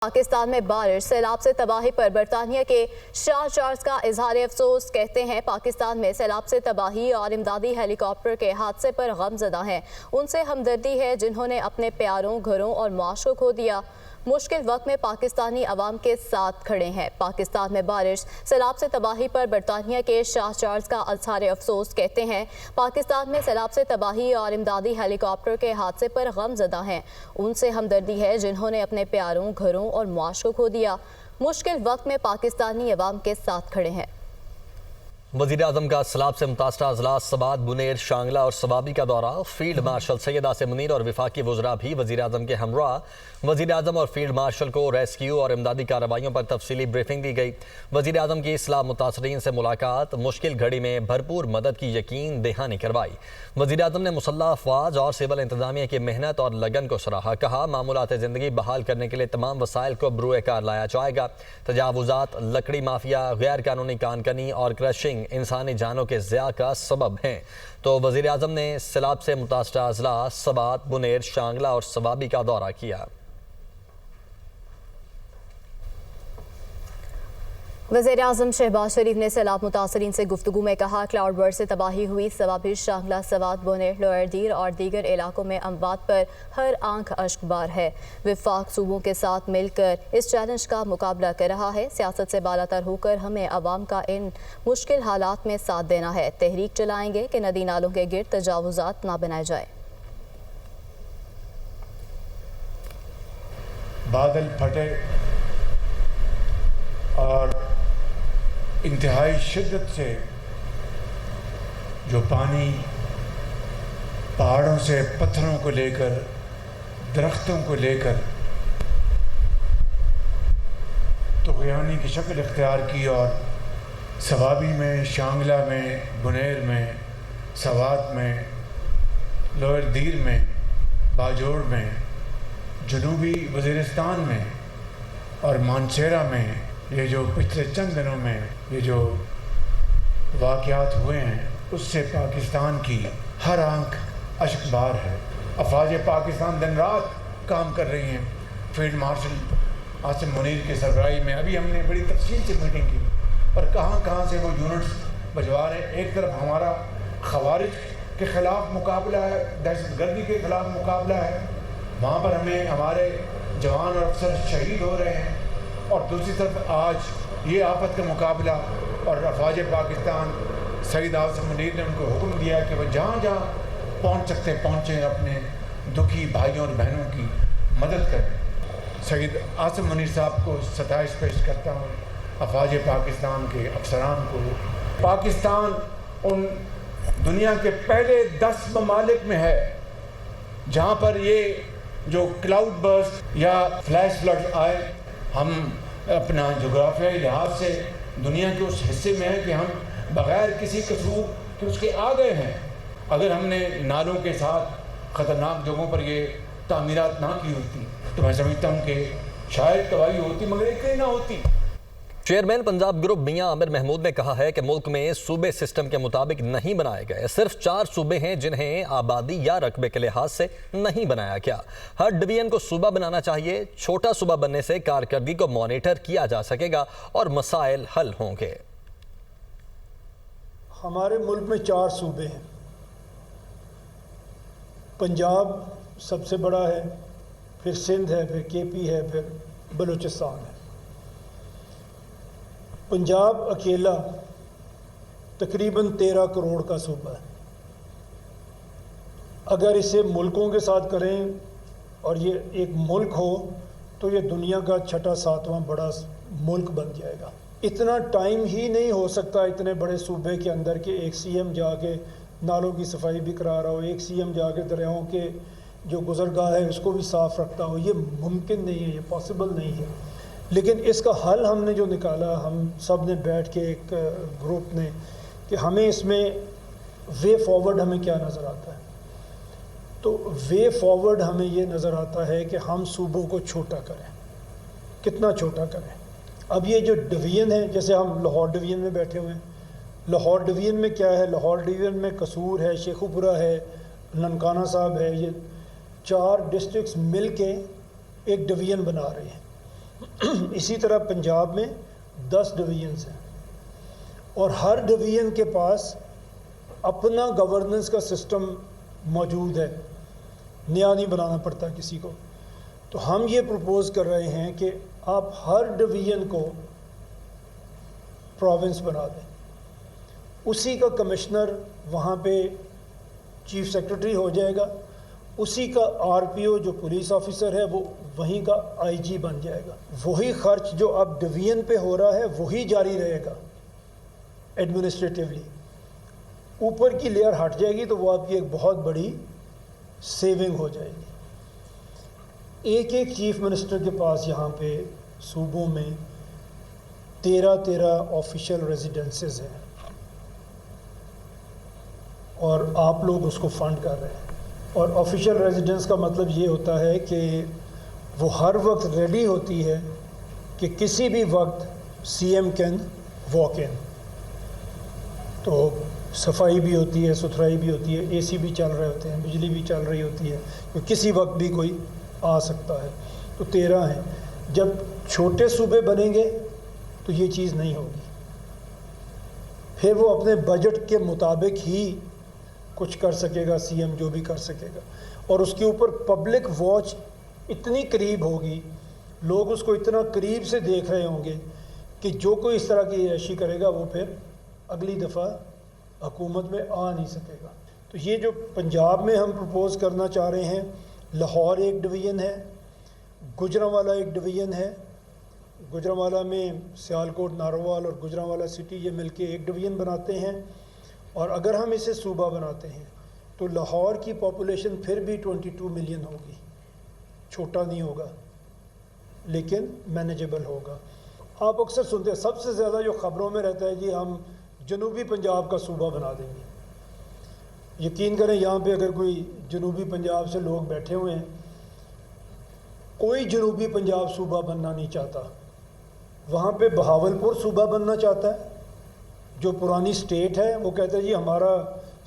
پاکستان میں بارش سیلاب سے تباہی پر برطانیہ کے شاہ چارلز کا اظہار افسوس. کہتے ہیں پاکستان میں سیلاب سے تباہی اور امدادی ہیلی کاپٹر کے حادثے پر غم زدہ ہیں. ان سے ہمدردی ہے جنہوں نے اپنے پیاروں، گھروں اور معاش کو کھو دیا. مشکل وقت میں پاکستانی عوام کے ساتھ کھڑے ہیں. پاکستان میں بارش سیلاب سے تباہی پر برطانیہ کے شاہ چارلز کا اظہار افسوس. کہتے ہیں پاکستان میں سیلاب سے تباہی اور امدادی ہیلی کاپٹر کے حادثے پر غم زدہ ہیں. ان سے ہمدردی ہے جنہوں نے اپنے پیاروں، گھروں اور معاش کو کھو دیا. مشکل وقت میں پاکستانی عوام کے ساتھ کھڑے ہیں. وزیراعظم کا سیلاب سے متاثرہ اضلاع سوات، بنیر، شانگلہ اور صوابی کا دورہ. فیلڈ مارشل سید عاصم منیر اور وفاقی وزراء بھی وزیراعظم کے ہمراہ. وزیراعظم اور فیلڈ مارشل کو ریسکیو اور امدادی کارروائیوں پر تفصیلی بریفنگ دی گئی. وزیراعظم کی سیلاب متاثرین سے ملاقات، مشکل گھڑی میں بھرپور مدد کی یقین دہانی کروائی. وزیراعظم نے مسلح افواج اور سول انتظامیہ کی محنت اور لگن کو سراہا. کہا معمولات زندگی بحال کرنے کے لیے تمام وسائل کو بروئے کار لایا جائے گا. تجاوزات، لکڑی مافیا، غیر قانونی کان کنی اور کرشنگ انسانی جانوں کے ضیاع کا سبب ہیں. تو وزیراعظم نے سیلاب سے متاثرہ اضلاع سوات، بنیر، شانگلہ اور صوابی کا دورہ کیا. وزیراعظم شہباز شریف نے سیلاب متاثرین سے گفتگو میں کہا کلاؤڈ برسٹ سے تباہی ہوئی صوابی، شانگلہ، سوات، بنیر، لوئر دیر اور دیگر علاقوں میں اموات پر ہر آنکھ اشک بار ہے. وفاق صوبوں کے ساتھ مل کر اس چیلنج کا مقابلہ کر رہا ہے. سیاست سے بالاتر ہو کر ہمیں عوام کا ان مشکل حالات میں ساتھ دینا ہے. تحریک چلائیں گے کہ ندی نالوں کے گرد تجاوزات نہ بنائے جائیں. بادل پھٹے اور انتہائی شدت سے جو پانی پہاڑوں سے پتھروں کو لے کر، درختوں کو لے کر طغیانی کی شکل اختیار کی اور صوابی میں، شانگلہ میں، بنیر میں، سوات میں، لوئر دیر میں، باجوڑ میں، جنوبی وزیرستان میں اور مانسیرہ میں یہ جو پچھلے چند دنوں میں یہ جو واقعات ہوئے ہیں اس سے پاکستان کی ہر آنکھ اشک بار ہے. افواج پاکستان دن رات کام کر رہی ہیں. فیلڈ مارشل عاصم منیر کی سربراہی میں ابھی ہم نے بڑی تفصیل سے میٹنگ کی اور کہاں سے وہ یونٹس بھجوا رہے ہیں. ایک طرف ہمارا خوارج کے خلاف مقابلہ ہے، دہشت گردی کے خلاف مقابلہ ہے، وہاں پر ہمیں ہمارے جوان اور افسر شہید ہو رہے ہیں، اور دوسری طرف آج یہ آفت کا مقابلہ. اور افواج پاکستان سید عاصم منیر نے ان کو حکم دیا کہ وہ جہاں جہاں پہنچ سکتے پہنچیں، اپنے دکھی بھائیوں اور بہنوں کی مدد کریں. سید عاصم منیر صاحب کو ستائش پیش کرتا ہوں، افواج پاکستان کے افسران کو. پاکستان ان دنیا کے پہلے 10 ممالک میں ہے جہاں پر یہ جو کلاؤڈ برسٹ یا فلیش فلڈ آئے. ہم اپنا جغرافیائی لحاظ سے دنیا کے اس حصے میں ہیں کہ ہم بغیر کسی قصور کے اس کے آ گئے ہیں. اگر ہم نے نالوں کے ساتھ خطرناک جگہوں پر یہ تعمیرات نہ کی ہوتی تو میں سمجھتا ہوں کہ شاید تباہی ہوتی، مگر ایک نہ ہوتی. چیئرمین پنجاب گروپ میاں عامر محمود نے کہا ہے کہ ملک میں صوبے سسٹم کے مطابق نہیں بنائے گئے. صرف 4 صوبے ہیں جنہیں آبادی یا رقبے کے لحاظ سے نہیں بنایا گیا. ہر ڈویژن کو صوبہ بنانا چاہیے. چھوٹا صوبہ بننے سے کارکردگی کو مانیٹر کیا جا سکے گا اور مسائل حل ہوں گے. ہمارے ملک میں 4 صوبے ہیں. پنجاب سب سے بڑا ہے، پھر سندھ ہے، پھر کے پی ہے، پھر بلوچستان ہے. پنجاب اکیلا تقریباً 13 کروڑ کا صوبہ ہے. اگر اسے ملکوں کے ساتھ کریں اور یہ ایک ملک ہو تو یہ دنیا کا 6واں 7واں بڑا ملک بن جائے گا. اتنا ٹائم ہی نہیں ہو سکتا اتنے بڑے صوبے کے اندر کہ ایک سی ایم جا کے نالوں کی صفائی بھی کرا رہا ہو، ایک سی ایم جا کے دریاؤں کے جو گزرگاہ ہے اس کو بھی صاف رکھتا ہو. یہ ممکن نہیں ہے، یہ پاسبل نہیں ہے. لیکن اس کا حل ہم نے جو نکالا، ہم سب نے بیٹھ کے ایک گروپ نے، کہ ہمیں اس میں وے فارورڈ ہمیں کیا نظر آتا ہے. تو وے فارورڈ ہمیں یہ نظر آتا ہے کہ ہم صوبوں کو چھوٹا کریں. کتنا چھوٹا کریں؟ اب یہ جو ڈویژن ہے، جیسے ہم لاہور ڈویژن میں بیٹھے ہوئے ہیں. لاہور ڈویژن میں کیا ہے؟ لاہور ڈویژن میں قصور ہے، شیخوپورہ ہے، ننکانہ صاحب ہے. یہ 4 ڈسٹرکٹس مل کے ایک ڈویژن بنا رہے ہیں. اسی طرح پنجاب میں 10 ڈویژنس ہیں اور ہر ڈویژن کے پاس اپنا گورننس کا سسٹم موجود ہے, نیا نہیں بنانا پڑتا کسی کو. تو ہم یہ پروپوز کر رہے ہیں کہ آپ ہر ڈویژن کو پروونس بنا دیں, اسی کا کمشنر وہاں پہ چیف سیکرٹری ہو جائے گا, اسی کا آر پی او جو پولیس آفیسر ہے وہ وہیں کا آئی جی بن جائے گا. وہی خرچ جو اب ڈویژن پہ ہو رہا ہے وہی جاری رہے گا ایڈمنسٹریٹیولی. اوپر کی لیئر ہٹ جائے گی تو وہ آپ کی ایک بہت بڑی سیونگ ہو جائے گی. ایک چیف منسٹر کے پاس یہاں پہ صوبوں میں 13 آفیشیل ریزیڈنسز ہیں اور آپ لوگ اس کو فنڈ کر رہے ہیں. اور آفیشیل ریزیڈنس کا مطلب یہ ہوتا ہے کہ وہ ہر وقت ریڈی ہوتی ہے کہ کسی بھی وقت C M can walk in. تو صفائی بھی ہوتی ہے, ستھرائی بھی ہوتی ہے, اے سی بھی چل رہے ہوتے ہیں, بجلی بھی چل رہی ہوتی ہے, کہ کسی وقت بھی کوئی آ سکتا ہے. تو 13 ہیں. جب چھوٹے صوبے بنیں گے تو یہ چیز نہیں ہوگی, پھر وہ اپنے بجٹ کے مطابق ہی کچھ کر سکے گا سی ایم, جو بھی کر سکے گا. اور اس کے اوپر پبلک واچ اتنی قریب ہوگی, لوگ اس کو اتنا قریب سے دیکھ رہے ہوں گے کہ جو کوئی اس طرح کی عیاشی کرے گا وہ پھر اگلی دفعہ حکومت میں آ نہیں سکے گا. تو یہ جو پنجاب میں ہم پروپوز کرنا چاہ رہے ہیں, لاہور ایک ڈویژن ہے, گوجرانوالا ایک ڈویژن ہے. گوجرانوالا میں سیالکوٹ, نارووال اور گوجرانوالا سٹی یہ مل کے ایک ڈویژن بناتے ہیں. اور اگر ہم اسے صوبہ بناتے ہیں تو لاہور کی پاپولیشن پھر بھی 22 ملین ہوگی. چھوٹا نہیں ہوگا لیکن مینیجبل ہوگا. آپ اکثر سنتے ہیں, سب سے زیادہ جو خبروں میں رہتا ہے جی ہم جنوبی پنجاب کا صوبہ بنا دیں گے. یقین کریں یہاں پہ اگر کوئی جنوبی پنجاب سے لوگ بیٹھے ہوئے ہیں, کوئی جنوبی پنجاب صوبہ بننا نہیں چاہتا. وہاں پہ بہاولپور صوبہ بننا چاہتا ہے, جو پرانی سٹیٹ ہے. وہ کہتا ہے جی ہمارا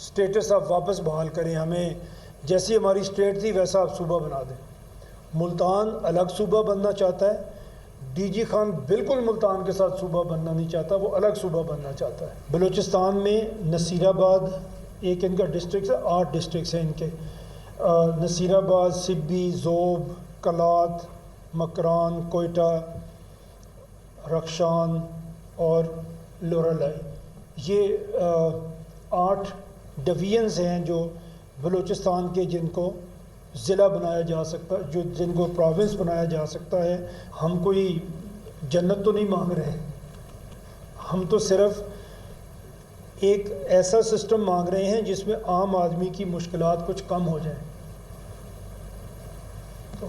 سٹیٹس آپ واپس بحال کریں, ہمیں جیسی ہماری سٹیٹ تھی ویسا آپ صوبہ بنا دیں. ملتان الگ صوبہ بننا چاہتا ہے. ڈی جی خان بالکل ملتان کے ساتھ صوبہ بننا نہیں چاہتا, وہ الگ صوبہ بننا چاہتا ہے. بلوچستان میں نصیر آباد ایک ان کا ڈسٹرکٹ ہے, 8 ڈسٹرکٹس ہیں ان کے. نصیر آباد, سبی, زوب, کلات, مکران, کوئٹہ, رخشان اور لورالائی. یہ 8 ڈویژنز ہیں جو بلوچستان کے, جن کو ضلع بنایا جا سکتا, جن کو پروونس بنایا جا سکتا ہے. ہم کوئی جنت تو نہیں مانگ رہے, ہم تو صرف ایک ایسا سسٹم مانگ رہے ہیں جس میں عام آدمی کی مشکلات کچھ کم ہو جائیں. تو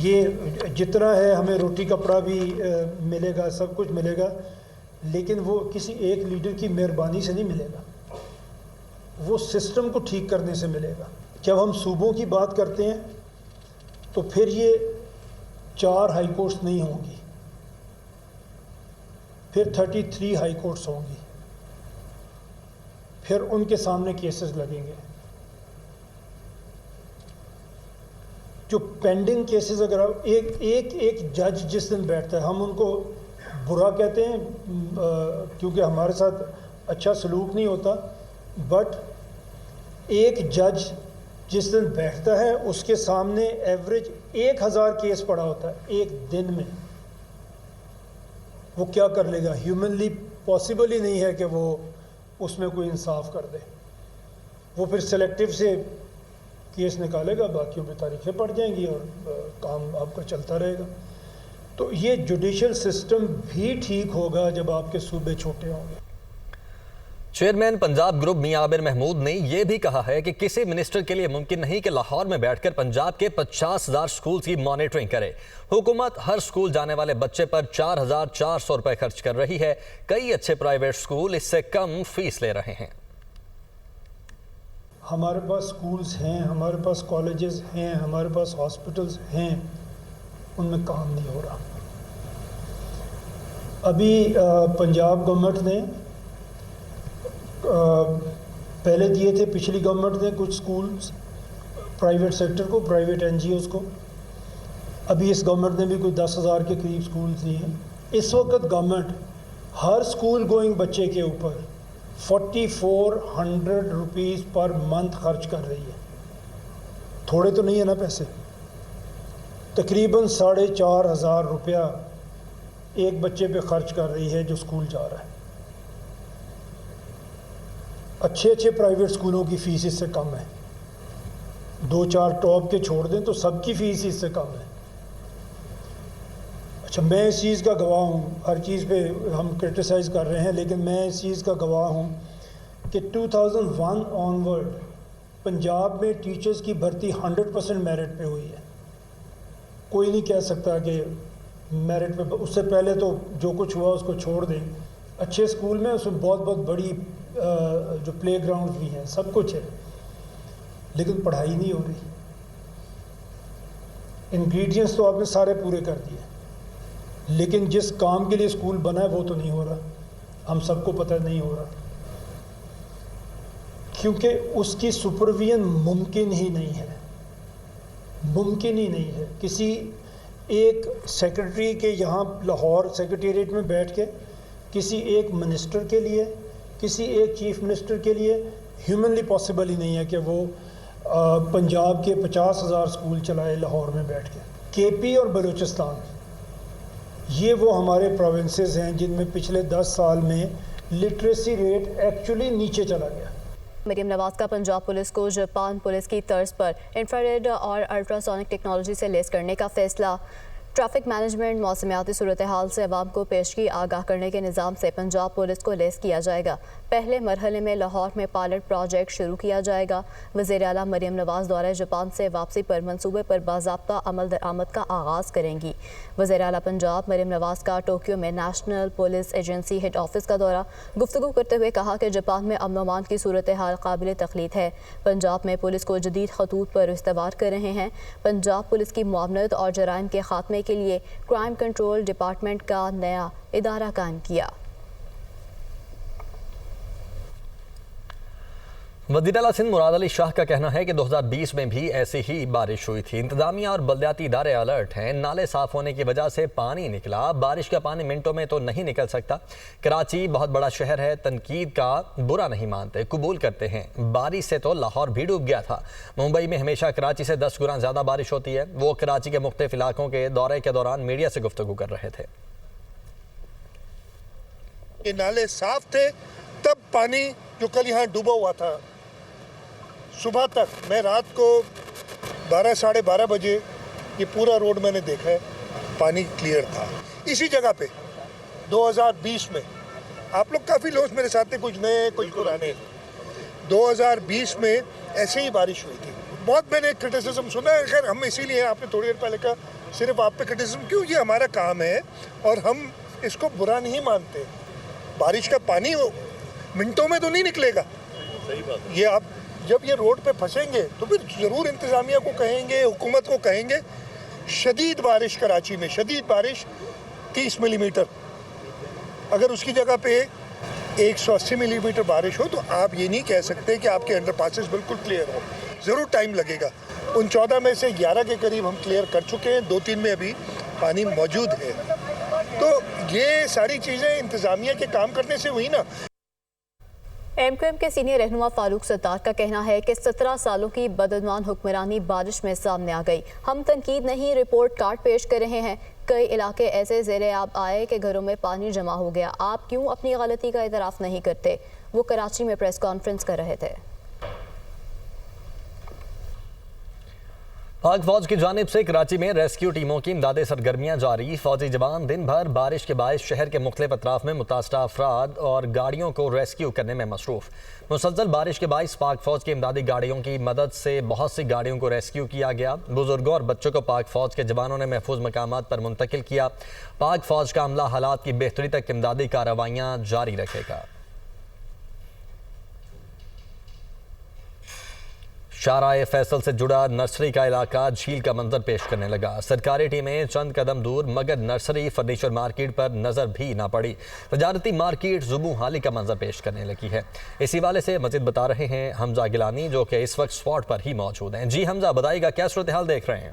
یہ جتنا ہے ہمیں روٹی کپڑا بھی ملے گا, سب کچھ ملے گا, لیکن وہ کسی ایک لیڈر کی مہربانی سے نہیں ملے گا, وہ سسٹم کو ٹھیک کرنے سے ملے گا. جب ہم صوبوں کی بات کرتے ہیں تو پھر یہ 4 ہائی کورٹس نہیں ہوں گی, پھر 33 ہائی کورٹس ہوں گی, پھر ان کے سامنے کیسز لگیں گے. جو پینڈنگ کیسز, اگر ایک جج جس دن بیٹھتا ہے, ہم ان کو برا کہتے ہیں کیونکہ ہمارے ساتھ اچھا سلوک نہیں ہوتا, بٹ ایک جج جس دن بیٹھتا ہے اس کے سامنے ایوریج 1000 کیس پڑا ہوتا ہے ایک دن میں. وہ کیا کر لے گا؟ ہیومنلی پاسبل ہی نہیں ہے کہ وہ اس میں کوئی انصاف کر دے. وہ پھر سلیکٹیو سے کیس نکالے گا, باقیوں پہ تاریخیں پڑ جائیں گی اور کام آپ کا چلتا رہے گا. تو یہ جوڈیشل سسٹم بھی ٹھیک ہوگا جب آپ کے صوبے چھوٹے ہوں گے. چیئرمین پنجاب گروپ میاں عابر محمود نے یہ بھی کہا ہے کہ کسی منسٹر کے لیے ممکن نہیں کہ لاہور میں بیٹھ کر پنجاب کے 50,000 سکولز کی مانیٹرنگ کرے. حکومت ہر سکول جانے والے بچے پر 4,400 روپے خرچ کر رہی ہے. کئی اچھے پرائیویٹ سکول اس سے کم فیس لے رہے ہیں. ہمارے پاس سکولز ہیں, ہمارے پاس کالجز ہیں, ہمارے پاس ہاسپٹلز ہیں, ان میں کام نہیں ہو رہا. ابھی پنجاب گورنمنٹ نے پہلے دیے تھے, پچھلی گورنمنٹ نے کچھ سکولز پرائیویٹ سیکٹر کو, پرائیویٹ این جی اوز کو, ابھی اس گورنمنٹ نے بھی کوئی 10,000 کے قریب سکولز دیے ہیں. اس وقت گورنمنٹ ہر سکول گوئنگ بچے کے اوپر 4400 روپیز پر منتھ خرچ کر رہی ہے. تھوڑے تو نہیں ہے نا پیسے. تقریباً 4,500 روپیہ ایک بچے پہ خرچ کر رہی ہے جو اسکول جا رہا ہے. اچھے پرائیویٹ اسکولوں کی فیس اس سے کم ہے. 2-4 ٹاپ کے چھوڑ دیں تو سب کی فیس اس سے کم ہے. اچھا میں اس چیز کا گواہ ہوں, ہر چیز پہ ہم کرٹیسائز کر رہے ہیں, لیکن میں اس چیز کا گواہ ہوں کہ 2001 آنورڈ پنجاب میں ٹیچرز کی بھرتی 100% میرٹ پہ ہوئی ہے. کوئی نہیں کہہ سکتا کہ میرٹ پہ, اس سے پہلے تو جو کچھ ہوا اس کو چھوڑ دیں. اچھے اسکول میں اس میں بہت بڑی جو پلے گراؤنڈ بھی ہیں, سب کچھ ہے, لیکن پڑھائی نہیں ہو رہی. انگریڈینٹس تو آپ نے سارے پورے کر دیے, لیکن جس کام کے لیے اسکول بنا ہے وہ تو نہیں ہو رہا. ہم سب کو پتہ نہیں ہو رہا, کیونکہ اس کی سپرویژن ممکن ہی نہیں ہے. کسی ایک سیکرٹری کے یہاں لاہور سیکرٹریٹ میں بیٹھ کے کسی ایک منسٹر کے لیے, کسی ایک چیف منسٹر کے لیے ہیومنلی پاسبل ہی نہیں ہے کہ وہ پنجاب کے 50,000 اسکول چلائے لاہور میں بیٹھ کے. کے پی اور بلوچستان یہ وہ ہمارے پروونسز ہیں جن میں پچھلے 10 سال میں لٹریسی ریٹ ایکچولی نیچے چلا گیا. مریم نواز کا پنجاب پولیس کو جاپان پولیس کی طرز پر انفراریڈ اور الٹراسونک ٹیکنالوجی سے لیس کرنے کا فیصلہ. ٹریفک مینجمنٹ, موسمیاتی صورتحال سے عوام کو پیشگی آگاہ کرنے کے نظام سے پنجاب پولیس کو لیس کیا جائے گا. پہلے مرحلے میں لاہور میں پائلٹ پروجیکٹ شروع کیا جائے گا. وزیر اعلیٰ مریم نواز دورہ جاپان سے واپسی پر منصوبے پر باضابطہ عمل درآمد کا آغاز کریں گی. وزیر اعلیٰ پنجاب مریم نواز کا ٹوکیو میں National Police Agency head office کا دورہ. گفتگو کرتے ہوئے کہا کہ جاپان میں امن و امان کی صورتحال قابل تقلید ہے. پنجاب میں پولیس کو جدید خطوط پر استوار کر رہے ہیں. پنجاب پولیس کی معاونت اور جرائم کے خاتمے کے لیے کرائم کنٹرول ڈپارٹمنٹ کا نیا ادارہ قائم کیا. وزیر اعلیٰ سندھ مراد علی شاہ کا کہنا ہے کہ 2020 میں بھی ایسی ہی بارش ہوئی تھی. انتظامیہ اور بلدیاتی ادارے الرٹ ہیں. نالے صاف ہونے کی وجہ سے پانی نکلا. بارش کا پانی منٹوں میں تو نہیں نکل سکتا. کراچی بہت بڑا شہر ہے. تنقید کا برا نہیں مانتے, قبول کرتے ہیں. بارش سے تو لاہور بھی ڈوب گیا تھا. ممبئی میں ہمیشہ کراچی سے 10 گنا زیادہ بارش ہوتی ہے. وہ کراچی کے مختلف علاقوں کے دورے کے دوران میڈیا سے گفتگو کر رہے تھے. یہ نالے صاف تھے تب پانی جو کل یہاں ڈوبا ہوا تھا صبح تک, میں رات کو 12 ساڑھے 12 بجے یہ پورا روڈ میں نے دیکھا ہے, پانی کلیئر تھا. اسی جگہ پہ 2020 میں آپ لوگ کافی لوگ میرے ساتھ تھے, کچھ نئے کچھ پرانے. 2020 میں ایسے ہی بارش ہوئی تھی. بہت میں نے کرٹیسزم سنا ہے. خیر ہم اسی لیے آپ نے تھوڑی دیر پہلے کہا صرف آپ پہ کرٹیسزم کیوں, یہ ہمارا کام ہے اور ہم اس کو برا نہیں مانتے. بارش کا پانی منٹوں میں تو نہیں نکلے گا. یہ آپ جب یہ روڈ پہ پھنسیں گے تو پھر ضرور انتظامیہ کو کہیں گے, حکومت کو کہیں گے. شدید بارش کراچی میں, شدید بارش 30 ملی میٹر, اگر اس کی جگہ پہ 180 ملی میٹر بارش ہو تو آپ یہ نہیں کہہ سکتے کہ آپ کے انڈر پاسز بالکل کلیئر ہو. ضرور ٹائم لگے گا. ان 14 میں سے 11 کے قریب ہم کلیئر کر چکے ہیں, 2-3 میں ابھی پانی موجود ہے. تو یہ ساری چیزیں انتظامیہ کے کام کرنے سے ہوئی نا. ایم کیو ایم کے سینئر رہنما فاروق ستار کا کہنا ہے کہ 17 سالوں کی بدعنوان حکمرانی بارش میں سامنے آ گئی. ہم تنقید نہیں, رپورٹ کارڈ پیش کر رہے ہیں. کئی علاقے ایسے زیر آب آئے کہ گھروں میں پانی جمع ہو گیا. آپ کیوں اپنی غلطی کا اعتراف نہیں کرتے؟ وہ کراچی میں پریس کانفرنس کر رہے تھے. پاک فوج کی جانب سے کراچی میں ریسکیو ٹیموں کی امدادی سرگرمیاں جاری. فوجی جوان دن بھر بارش کے باعث شہر کے مختلف اطراف میں متاثرہ افراد اور گاڑیوں کو ریسکیو کرنے میں مصروف. مسلسل بارش کے باعث پاک فوج کی امدادی گاڑیوں کی مدد سے بہت سی گاڑیوں کو ریسکیو کیا گیا. بزرگوں اور بچوں کو پاک فوج کے جوانوں نے محفوظ مقامات پر منتقل کیا. پاک فوج کا عملہ حالات کی بہتری تک امدادی کارروائیاں جاری رکھے گا. شاہراہ فیصل سے جڑا نرسری کا علاقہ جھیل کا منظر پیش کرنے لگا. سرکاری ٹیمیں چند قدم دور مگر نرسری فرنیچر مارکیٹ پر نظر بھی نہ پڑی. تجارتی مارکیٹ زبوں حالی کا منظر پیش کرنے لگی ہے. اسی والے سے مزید بتا رہے ہیں حمزہ گیلانی جو کہ اس وقت سپاٹ پر ہی موجود ہیں. جی حمزہ بتائیے گا کیا صورتحال دیکھ رہے ہیں؟